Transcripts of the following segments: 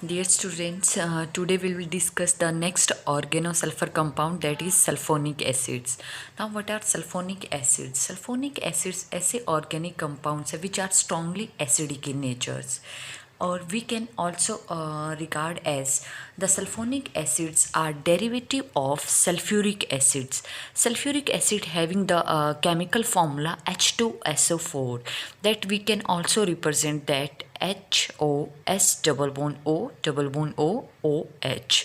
Dear students, today we will discuss the next organosulfur compound, that is sulfonic acids. Now, what are sulfonic acids? Sulfonic acids ऐसे organic compounds हैं which are strongly acidic in natures, or we can also regard as the sulfonic acids are derivative of sulfuric acids. Sulfuric acid having the chemical formula H2SO4, that we can also represent that HOS double bond O double bond O OH.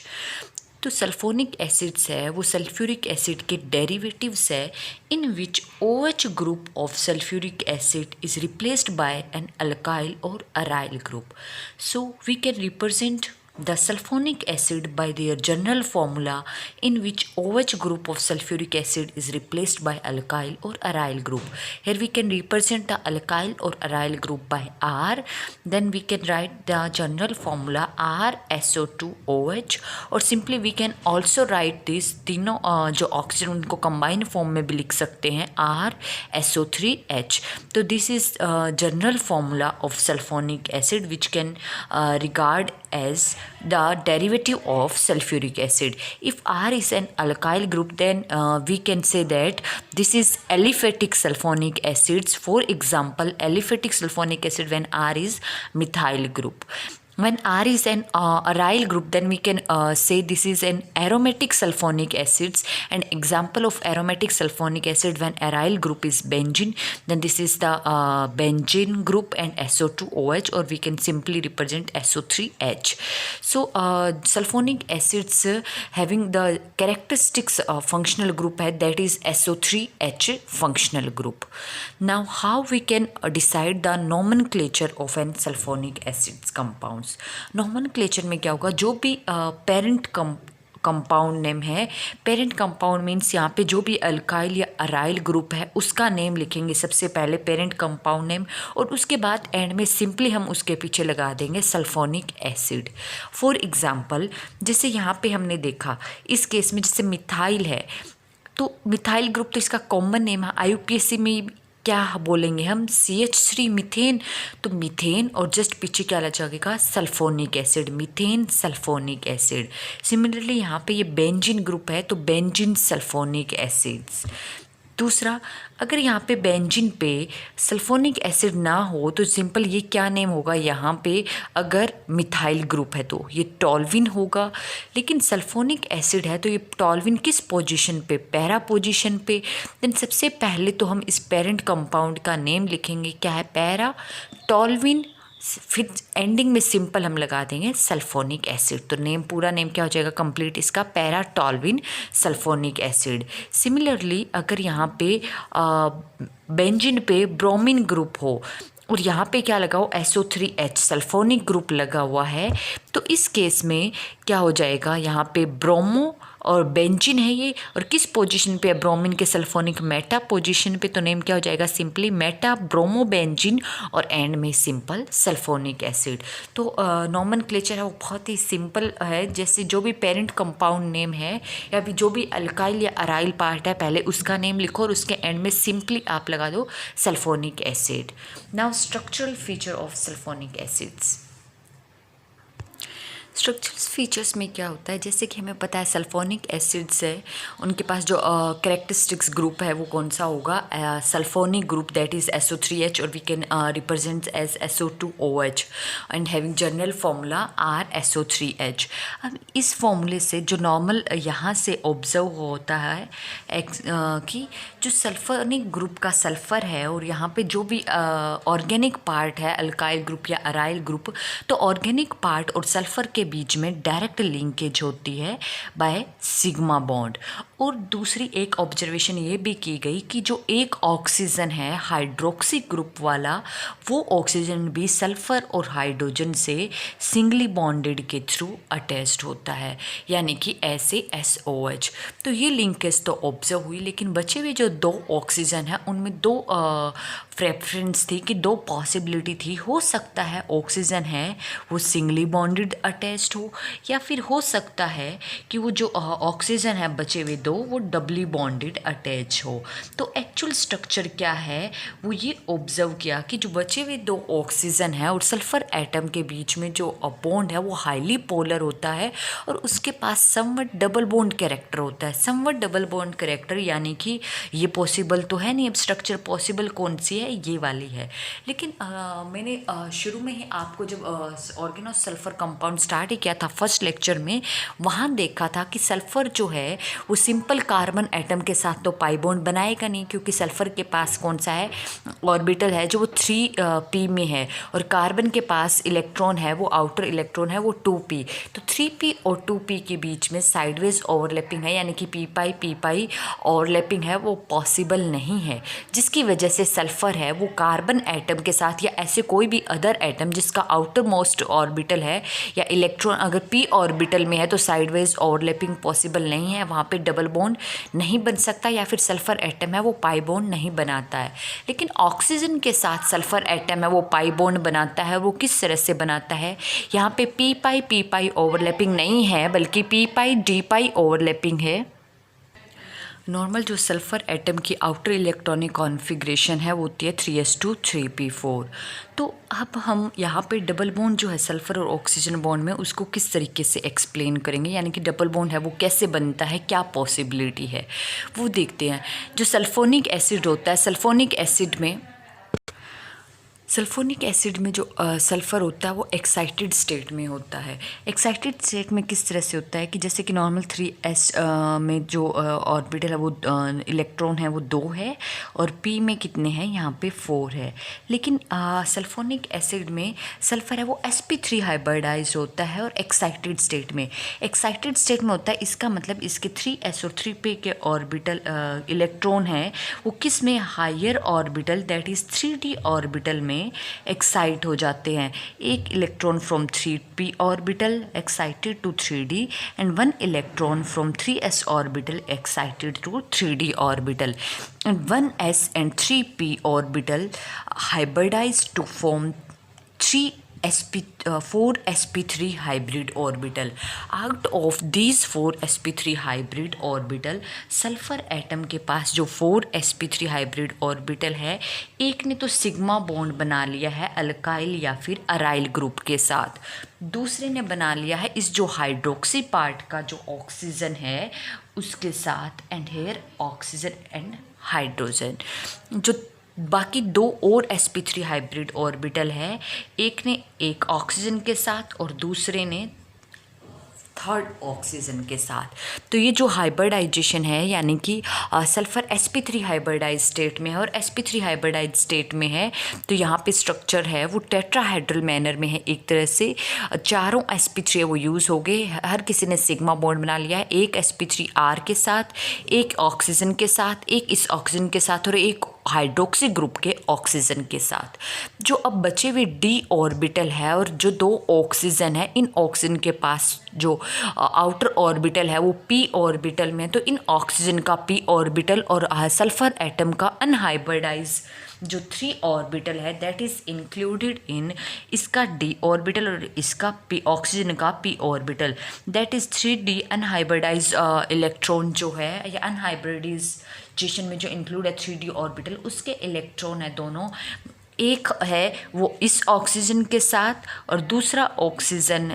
तो sulphonic acids है वो sulphuric acid के derivatives है in which OH group of sulphuric acid is replaced by an alkyl और aryl group. So we can represent the sulfonic acid by their general formula in which OH group of sulfuric acid is replaced by alkyl or aryl group. Here we can represent the alkyl or aryl group by R. Then we can write the general formula RSO2OH, or simply we can also write this तीनों जो oxygen उनको combine form में भी लिख सकते हैं RSO3H. तो this is general formula of sulphonic acid which can regard as the derivative of sulfuric acid. If R is an alkyl group, then we can say that this is aliphatic sulfonic acids. For example, aliphatic sulfonic acid when R is methyl group. When R is an aryl group, then we can say this is an aromatic sulfonic acids. An example of aromatic sulfonic acid when aryl group is benzene, then this is the benzene group and SO2OH, or we can simply represent SO3H. So sulfonic acids having the characteristics functional group है, that is SO3H functional group. Now how we can decide the nomenclature of an sulfonic acids compounds. Nomenclature में क्या होगा, जो भी parent compound name है, parent compound means यहाँ पे जो भी अल्काइल या अराइल ग्रुप है उसका नेम लिखेंगे सबसे पहले, पेरेंट कंपाउंड नेम, और उसके बाद एंड में सिंपली हम उसके पीछे लगा देंगे सल्फोनिक एसिड. फॉर एग्जांपल जैसे यहाँ पे हमने देखा इस केस में जैसे मिथाइल है, तो मिथाइल ग्रुप तो इसका कॉमन नेम है. IUPAC में क्या बोलेंगे हम, CH3 मीथेन. तो मीथेन और जस्ट पीछे क्या लग जाएगा, sulphonic acid, methane sulphonic acid. Similarly यहाँ पे ये बेंजीन ग्रुप है तो बेंजीन सल्फोनिक एसिड्स. दूसरा, अगर यहाँ पे बेंजीन पे सल्फोनिक एसिड ना हो तो सिंपल ये क्या नेम होगा, यहाँ पे अगर मिथाइल ग्रुप है तो ये टॉल्विन होगा. लेकिन सल्फोनिक एसिड है तो ये टॉल्विन किस पोजीशन पे, पैरा पोजीशन पे. देन सबसे पहले तो हम इस पेरेंट कंपाउंड का नेम लिखेंगे, क्या है, पैरा टॉल्विन. फिर एंडिंग में सिंपल हम लगा देंगे सल्फोनिक एसिड. तो नेम, पूरा नेम क्या हो जाएगा कंप्लीट इसका, पैराटॉल्विन सल्फोनिक एसिड. सिमिलरली अगर यहाँ पे बेंजीन पे ब्रोमीन ग्रुप हो और यहाँ पे क्या लगाओ, SO3H सल्फोनिक ग्रुप लगा हुआ है, तो इस केस में क्या हो जाएगा, यहाँ पे ब्रोमो और बेंजीन है ये, और किस पोजीशन पे है, ब्रोमीन के सल्फोनिक मेटा पोजीशन पे, तो नेम क्या हो जाएगा सिंपली मेटा ब्रोमो बेंजीन, और एंड में सिंपल सल्फोनिक एसिड. तो नॉमेनक्लेचर है वो बहुत ही सिंपल है. जैसे जो भी पेरेंट कंपाउंड नेम है या भी जो भी अल्काइल या अराइल पार्ट है पहले उसका नेम लिखो और उसके एंड में सिंपली आप लगा दो sulphonic acid. Now structural feature of sulphonic acids. Structural features में क्या होता है, जैसे कि हमें पता है सल्फोनिक एसिड्स है उनके पास जो कैरेक्टरिस्टिक्स ग्रुप है वो कौन सा होगा, sulphonic group, that is SO3H, और we can represent as SO2OH and having general formula RSO3H. अब इस फॉर्मूले से जो नॉर्मल यहाँ से ऑब्जर्व होता है कि जो सल्फोनिक ग्रुप का सल्फ़र है और यहाँ पे जो भी ऑर्गेनिक पार्ट है अल्काइल ग्रुप या अराइल ग्रुप, तो ऑर्गेनिक पार्ट और सल्फ़र के बीच में डायरेक्ट लिंकेज होती है बाय सिग्मा बॉन्ड. और दूसरी एक ऑब्जर्वेशन ये भी की गई कि जो एक ऑक्सीजन है हाइड्रोक्सी ग्रुप वाला, वो ऑक्सीजन भी सल्फ़र और हाइड्रोजन से सिंगली बॉन्डेड के थ्रू अटैच्ड होता है, यानी कि ऐसे SOH. तो ये लिंकेज तो ऑब्जर्व हुई, लेकिन बचे हुए जो दो ऑक्सीजन है उनमें दो प्रेफरेंस थी कि दो पॉसिबिलिटी थी. हो सकता है ऑक्सीजन है वो सिंगली बॉन्डेड अटैच्ड हो, या फिर हो सकता है कि वो जो ऑक्सीजन है बचे हुए दो दो वो डबली बॉन्डेड अटैच हो। तो एक्चुअल स्ट्रक्चर क्या है वो ये ऑब्जर्व किया कि जो बचे हुए दो ऑक्सीजन है और सल्फर एटम के बीच में जो बॉन्ड है वो हाईली पोलर होता है और उसके पास समवट डबल बॉन्ड कैरेक्टर होता है। समवट डबल बॉन्ड कैरेक्टर यानी कि ये पॉसिबल तो है नहीं, अब स्ट्रक्चर पॉसिबल कौन सी है, ये वाली है। लेकिन मैंने शुरू में ही आपको जब ऑर्गेनो सल्फर कंपाउंड स्टार्ट ही किया था फर्स्ट लेक्चर में, वहाँ देखा था कि सल्फर जो है वो सिंपल कार्बन एटम के साथ तो पाई बॉन्ड बनाएगा नहीं, क्योंकि सल्फर के पास कौन सा है ऑर्बिटल है जो वो 3p में है और कार्बन के पास इलेक्ट्रॉन है वो आउटर इलेक्ट्रॉन है वो 2p। तो 3p और 2p के बीच में साइडवेज ओवरलैपिंग है, यानी कि p पाई ओवरलैपिंग है वो पॉसिबल नहीं है, जिसकी वजह से सल्फर है वो कार्बन एटम के साथ या ऐसे कोई भी अदर एटम जिसका आउटर मोस्ट ऑर्बिटल है या इलेक्ट्रॉन अगर p ऑर्बिटल में है तो साइडवेज ओवरलैपिंग पॉसिबल नहीं है, वहाँ पे डबल बॉन्ड नहीं बन सकता, या फिर सल्फर एटम है वो पाई बॉन्ड नहीं बनाता है। लेकिन ऑक्सीजन के साथ सल्फर एटम है वो पाई बॉन्ड बनाता है। वो किस तरह से बनाता है, यहाँ पे p पाई ओवरलैपिंग नहीं है बल्कि p पाई d पाई ओवरलैपिंग है। नॉर्मल जो सल्फ़र एटम की आउटर इलेक्ट्रॉनिक कॉन्फ़िगरेशन है वो होती है 3s2 3p4। तो अब हम यहाँ पे डबल बॉन्ड जो है सल्फ़र और ऑक्सीजन बॉन्ड में उसको किस तरीके से एक्सप्लेन करेंगे, यानी कि डबल बॉन्ड है वो कैसे बनता है, क्या पॉसिबिलिटी है वो देखते हैं। जो सल्फोनिक एसिड होता है, सल्फोनिक एसिड में जो सल्फ़र होता है वो एक्साइटेड स्टेट में होता है। एक्साइटेड स्टेट में किस तरह से होता है कि जैसे कि नॉर्मल 3s में जो ऑर्बिटल है वो इलेक्ट्रॉन है वो 2 है और p में कितने हैं, यहाँ पे 4 है। लेकिन सल्फोनिक एसिड में सल्फ़र है वो sp3 हाइब्रिडाइज होता है और एक्साइटेड स्टेट में होता है। इसका मतलब इसके 3s और 3p के ऑर्बिटल इलेक्ट्रॉन है वो किस में, higher orbital that is 3d orbital में एक्साइट हो जाते हैं। एक electron from 3p orbital excited to 3d and one electron from 3s orbital excited to 3d orbital, and 1s and 3p orbital hybridize to form 4 sp3 hybrid orbital. Out of these 4 sp3 hybrid orbital, sulphur atom के पास जो 4 sp3 hybrid orbital है, एक ने तो sigma bond बना लिया है alkyl या फिर अराइल ग्रुप के साथ, दूसरे ने बना लिया है इस जो हाइड्रोक्सी पार्ट का जो ऑक्सीजन है उसके साथ, and here oxygen and hydrogen. जो बाकी 2 और sp3 हाइब्रिड ऑर्बिटल है, एक ने एक ऑक्सीजन के साथ और दूसरे ने थर्ड ऑक्सीजन के साथ। तो ये जो हाइब्रिडाइजेशन है यानी कि सल्फर sp3 हाइब्रिडाइज स्टेट में है और sp3 हाइब्रिडाइज स्टेट में है, तो यहाँ पे स्ट्रक्चर है वो टेट्राहेड्रल मैनर में है। एक तरह से चारों sp3 वो यूज़ हो गए, हर किसी ने सिग्मा बॉन्ड बना लिया है, एक sp3r के साथ, एक ऑक्सीजन के साथ, एक इस ऑक्सीजन के साथ और एक हाइड्रोक्सी ग्रुप के ऑक्सीजन के साथ। जो अब बचे हुए d ऑर्बिटल है और जो 2 ऑक्सीजन है, इन ऑक्सीजन के पास जो आउटर ऑर्बिटल है वो p ऑर्बिटल में, तो इन ऑक्सीजन का p ऑर्बिटल और सल्फर एटम का अनहाइब्रिडाइज जो 3 ऑर्बिटल है दैट इज़ इंक्लूडेड इन इसका d ऑर्बिटल और इसका p ऑक्सीजन का p orbital, that is 3d unhybridised electron जो है या अनहाइब्रिडाइजेशन में जो इंक्लूड है 3d ऑर्बिटल, उसके इलेक्ट्रॉन है दोनों, एक है वो इस ऑक्सीजन के साथ और दूसरा ऑक्सीजन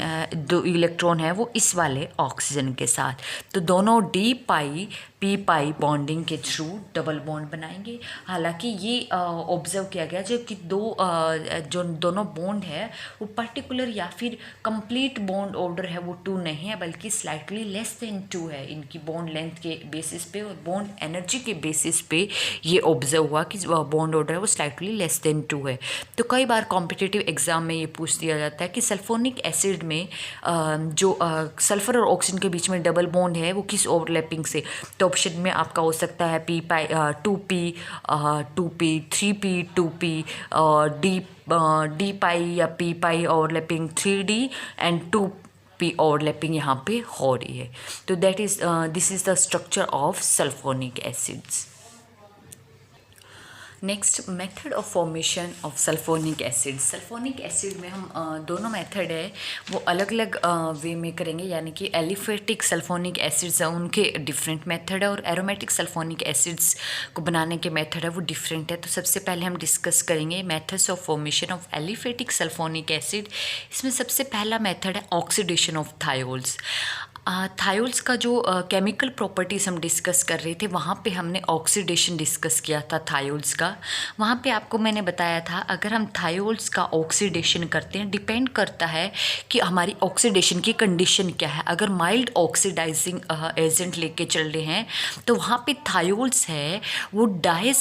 2 इलेक्ट्रॉन है वो इस वाले ऑक्सीजन के साथ। तो दोनों d पाई p पाई बॉन्डिंग के थ्रू डबल बॉन्ड बनाएंगे। हालांकि ये ऑब्जर्व किया गया जो कि जो दोनों बॉन्ड है वो पर्टिकुलर या फिर कंप्लीट बॉन्ड ऑर्डर है वो 2 नहीं है बल्कि स्लाइटली लेस देन 2 है, इनकी बॉन्ड लेंथ के बेसिस पे और बॉन्ड एनर्जी के बेसिस पे ये ऑब्जर्व हुआ कि बॉन्ड ऑर्डर है वो स्लाइटली लेस देन 2 है। तो कई बार कॉम्पिटिटिव एग्जाम में ये पूछ दिया जाता है कि सल्फोनिक एसिड में जो सल्फर और ऑक्सीजन के बीच में डबल बॉन्ड है वो किस ओवरलैपिंग से, तो ऑप्शन में आपका हो सकता है p पाई 2p 3p 2p d पाई या p pi overlapping 3d and 2p overlapping यहाँ पे हो रही है। तो that is this is the structure of sulphonic acids. Next method of formation of sulphonic acid. Sulphonic acid में हम दोनों मेथड है वो अलग अलग वे में करेंगे, यानी कि एलिफेटिक सल्फोनिक एसिड्स हैं उनके डिफरेंट मेथड है और एरोमेटिक सल्फोनिक एसिड्स को बनाने के मेथड है वो डिफरेंट है। तो सबसे पहले हम डिस्कस करेंगे methods of formation of aliphatic sulphonic acid. इसमें सबसे पहला मेथड है ऑक्सीडेशन ऑफ थायोल्स। थायोल्स का जो केमिकल प्रॉपर्टीज़ हम डिस्कस कर रहे थे वहाँ पे हमने ऑक्सीडेशन डिस्कस किया था थायोल्स का। वहाँ पे आपको मैंने बताया था अगर हम थायोल्स का ऑक्सीडेशन करते हैं डिपेंड करता है कि हमारी ऑक्सीडेशन की कंडीशन क्या है। अगर माइल्ड ऑक्सीडाइजिंग एजेंट लेके चल रहे हैं तो वहाँ पे थायोल्स है वो डाई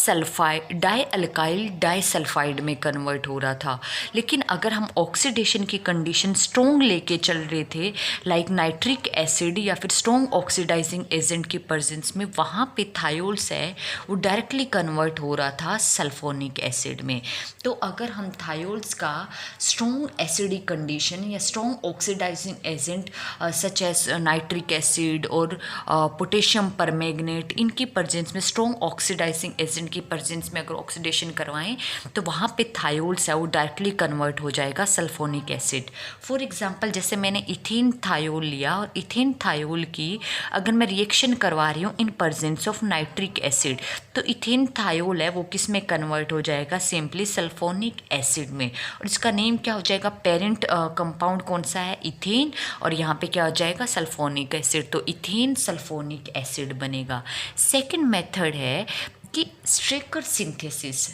डाईसल्फाइड में कन्वर्ट हो रहा था। लेकिन अगर हम ऑक्सीडेशन की कंडीशन स्ट्रॉन्ग लेके चल रहे थे लाइक नाइट्रिक एसिड या फिर स्ट्रॉन्ग ऑक्सीडाइजिंग एजेंट की प्रेजेंस में, वहाँ पे थायोल्स है वो डायरेक्टली कन्वर्ट हो रहा था सल्फोनिक एसिड में। तो अगर हम थायोल्स का स्ट्रॉन्ग एसिडिक कंडीशन या strong oxidising agent such as nitric acid और पोटेशियम परमैंगनेट इनकी प्रेजेंस में स्ट्रॉन्ग ऑक्सीडाइजिंग एजेंट की प्रेजेंस में अगर ऑक्सीडेशन करवाएं तो वहाँ पे थायोल्स है वो डायरेक्टली कन्वर्ट हो जाएगा सल्फोनिक एसिड। फॉर एग्जांपल जैसे मैंने इथेन थायोल लिया और इथेन थायोल की अगर मैं रिएक्शन करवा रही हूँ in presence of nitric acid तो इथेन थायोल है वो किस में कन्वर्ट हो जाएगा, सिंपली सल्फोनिक एसिड में। और इसका नेम क्या हो जाएगा, पेरेंट कंपाउंड कौन सा है, इथेन, और यहाँ पे क्या हो जाएगा सल्फोनिक एसिड, तो इथेन सल्फोनिक एसिड बनेगा। सेकेंड मेथड है कि स्ट्रेकर सिंथेसिस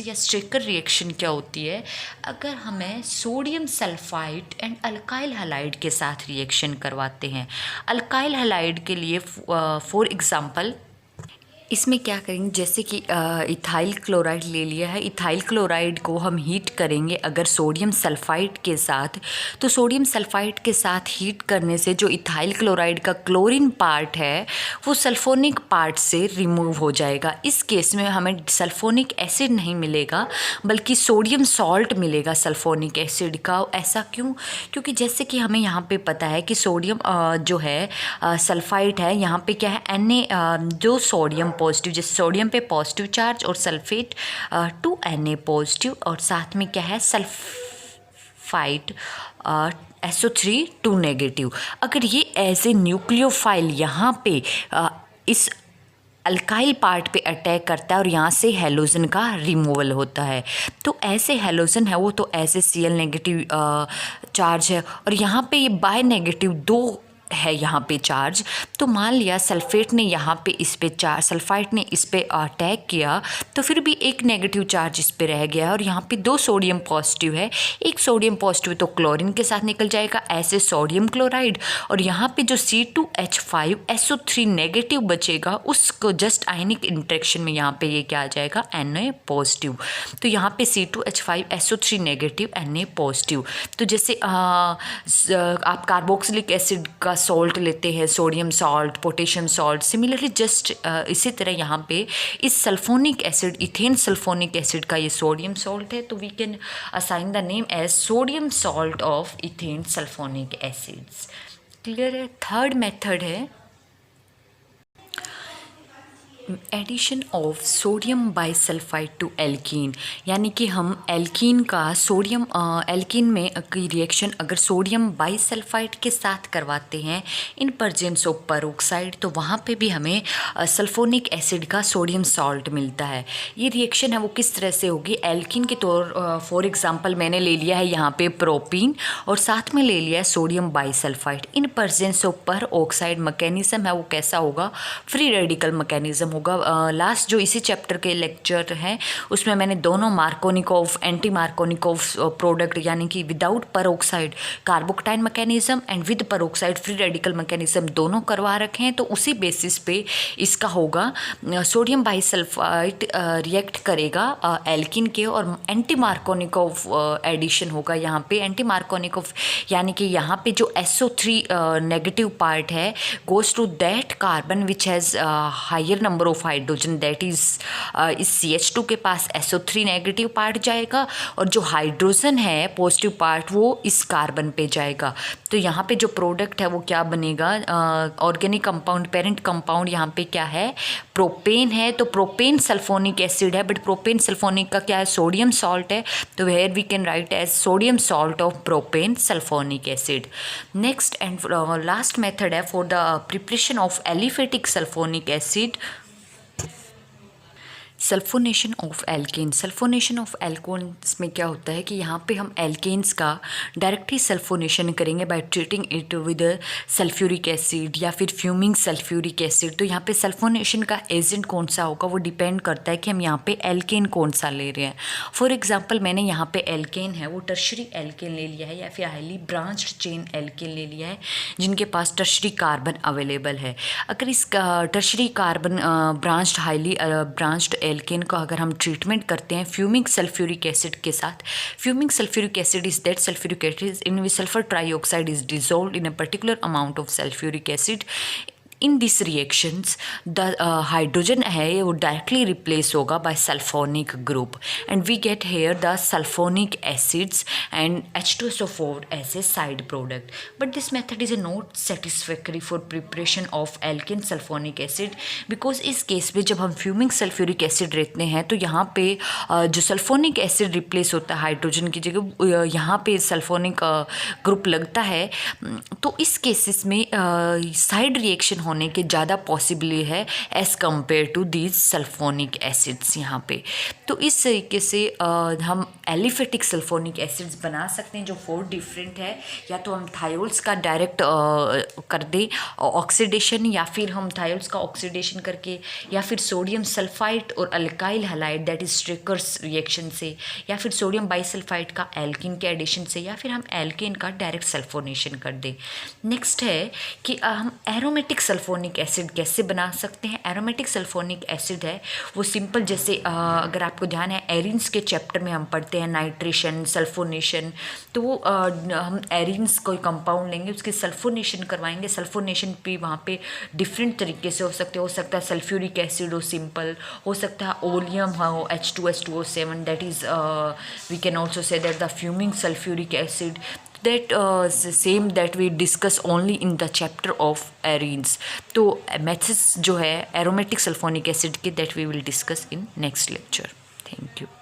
या स्ट्रेकर रिएक्शन क्या होती है, अगर हमें sodium sulphide and alkyl halide के साथ रिएक्शन करवाते हैं। अल्काइल हैलाइड के लिए फॉर एग्जांपल इसमें क्या करेंगे, जैसे कि इथाइल क्लोराइड ले लिया है, इथाइल क्लोराइड को हम हीट करेंगे अगर सोडियम सल्फाइड के साथ, तो सोडियम सल्फाइड के साथ हीट करने से जो इथाइल क्लोराइड का क्लोरीन पार्ट है वो सल्फोनिक पार्ट से रिमूव हो जाएगा। इस केस में हमें सल्फोनिक एसिड नहीं मिलेगा बल्कि सोडियम सॉल्ट मिलेगा सल्फोनिक एसिड का। ऐसा क्यों, क्योंकि जैसे कि हमें यहाँ पे पता है कि सोडियम जो है सल्फाइड है, यहाँ पे क्या है Na जो सोडियम पॉजिटिव, जैसे सोडियम पे पॉजिटिव चार्ज और सल्फेट 2Na पॉजिटिव, और साथ में क्या है सल्फाइड SO3 2 नेगेटिव। अगर ये एज ए न्यूक्लियोफाइल यहाँ पे इस अल्काइल पार्ट पे अटैक करता है और यहाँ से हेलोजन का रिमूवल होता है, तो ऐसे हेलोजन है वो तो ऐसे Cl नेगेटिव चार्ज है और यहाँ पे ये बाय नेगेटिव 2 है यहाँ पे चार्ज। तो मान लिया सल्फेट ने यहाँ पे इस पे चार्ज, सल्फाइड ने इस पे अटैक किया तो फिर भी एक नेगेटिव चार्ज इस पे रह गया और यहाँ पे 2 सोडियम पॉजिटिव है। एक सोडियम पॉजिटिव तो क्लोरीन के साथ निकल जाएगा ऐसे सोडियम क्लोराइड, और यहाँ पे जो C2H5SO3 नेगेटिव बचेगा उसको जस्ट आयनिक इंटरेक्शन में यहाँ पे ये क्या आ जाएगा Na पॉजिटिव। तो यहाँ पे C2H5SO3 नेगेटिव Na पॉजिटिव। तो जैसे आप कार्बोक्सिलिक एसिड का सॉल्ट लेते हैं, sodium salt, potassium salt, similarly just इसी तरह यहाँ पे इस sulphonic acid, ethane sulphonic acid का ये सोडियम सॉल्ट है तो we can assign the name as sodium salt of ethane sulphonic acids. Clear है। थर्ड मेथड है addition of sodium bisulphite to alkene, यानी कि हम एल्कीन का सोडियम एल्कीन में की रिएक्शन अगर सोडियम बाइसल्फाइड के साथ करवाते हैं इन प्रेजेंस ऑफ पेरोक्साइड तो वहाँ पे भी हमें सल्फोनिक एसिड का सोडियम सॉल्ट मिलता है। ये रिएक्शन है वो किस तरह से होगी, एल्कीन के तौर फॉर एग्जांपल मैंने ले लिया है यहाँ पे प्रोपीन और साथ में ले लिया है sodium bisulphide. In presence of peroxide mechanism है वो कैसा होगा, फ्री रेडिकल मैकेनिज्म होगा। लास्ट जो इसी चैप्टर के लेक्चर हैं उसमें मैंने दोनों मार्कोनिकोव एंटी मार्कोनिकोव प्रोडक्ट यानी कि without peroxide कार्बोकटाइन mechanism and with peroxide free radical mechanism दोनों करवा रखे हैं। तो उसी बेसिस पे इसका होगा सोडियम बाइसल्फाइड रिएक्ट करेगा एल्कीन के और एंटी मार्कोनिकोव एडिशन होगा यहाँ पे। एंटी मार्कोनिकोव यानी कि यहाँ पे जो SO3 नेगेटिव पार्ट है goes to that carbon which has higher number number of hydrogen, that is इस CH2 के पास SO3 नेगेटिव पार्ट जाएगा, और जो हाइड्रोजन है पॉजिटिव पार्ट वो इस कार्बन पे जाएगा। तो यहाँ पे जो प्रोडक्ट है वो क्या बनेगा, ऑर्गेनिक कंपाउंड, पेरेंट कंपाउंड यहाँ पे क्या है, प्रोपेन है। तो प्रोपेन सल्फोनिक एसिड है, बट प्रोपेन सल्फोनिक का क्या है, सोडियम सॉल्ट है, तो where we can write as sodium salt of propane sulphonic acid. Next and last method है for the preparation of aliphatic sulphonic acid, sulphonation of alkane. Sulphonation of alkanes में क्या होता है कि यहाँ पे हम एल्केन्स का डायरेक्टली सल्फोनेशन करेंगे by treating it with sulphuric acid या फिर फ्यूमिंग सल्फ्यूरिक एसिड। तो यहाँ पे सल्फोनेशन का एजेंट कौन सा होगा वो डिपेंड करता है कि हम यहाँ पे एल्केन कौन सा ले रहे हैं। फॉर एग्जांपल मैंने यहाँ पे एल्केन है वो टर्शरी एल्केन ले लिया है या फिर हाईली ब्रांच्ड चेन एल्केन ले लिया है जिनके पास टर्शरी कार्बन अवेलेबल है। अगर इस tertiary carbon branched highly branched alkane को अगर हम ट्रीटमेंट करते हैं फ्यूमिंग सल्फ्यूरिक एसिड के साथ, fuming sulphuric acid is that sulphuric acid in which sulphur trioxide is dissolved in a particular amount of sulphuric acid. In this reactions the hydrogen है वो directly replace होगा by sulphonic group and we get here the sulphonic acids and H2SO4 as a side product. But this method is not satisfactory for preparation of alkane sulphonic acid, because इस case में जब हम fuming sulphuric acid रहते हैं तो यहाँ पे जो सल्फोनिक एसिड रिप्लेस होता है हाइड्रोजन की जगह यहाँ पे सल्फोनिक ग्रुप लगता है। तो इस केसेस में साइड रिएक्शन होने के ज़्यादा पॉसिबली है as compare to these sulphonic acids यहाँ पे। तो इस तरीके से हम एलिफेटिक सल्फोनिक एसिड्स बना सकते हैं जो 4 डिफरेंट है। या तो हम थायोल्स का डायरेक्ट कर दें ऑक्सीडेशन, या फिर हम थायोल्स का ऑक्सीडेशन करके, या फिर सोडियम सल्फाइड और alkyl halide that is Strecker's reaction से, या फिर सोडियम बाइसल्फाइड का एल्किन के एडिशन से, या फिर हम एल्केन का डायरेक्ट सल्फोनेशन कर दें। नेक्स्ट है कि हम एरोमेटिक सल्फोनिक एसिड कैसे बना सकते हैं। एरोमेटिक सल्फोनिक एसिड है वो सिंपल, जैसे अगर आपको ध्यान है एरिन्स के चैप्टर में हम पढ़ते हैं नाइट्रेशन सल्फोनेशन, तो वो हम एरिन्स कोई कंपाउंड लेंगे उसके सल्फोनेशन करवाएंगे। सल्फोनेशन भी वहाँ पे डिफरेंट तरीके से हो सकता है सल्फ्यूरिक एसिड हो सिंपल, हो सकता है ओलियम हो H2S2O7 that is we can also say that the fuming sulphuric acid that same that we discuss only in the chapter of arenes। तो methods जो है aromatic sulfonic acid के that we will discuss in next lecture। Thank you।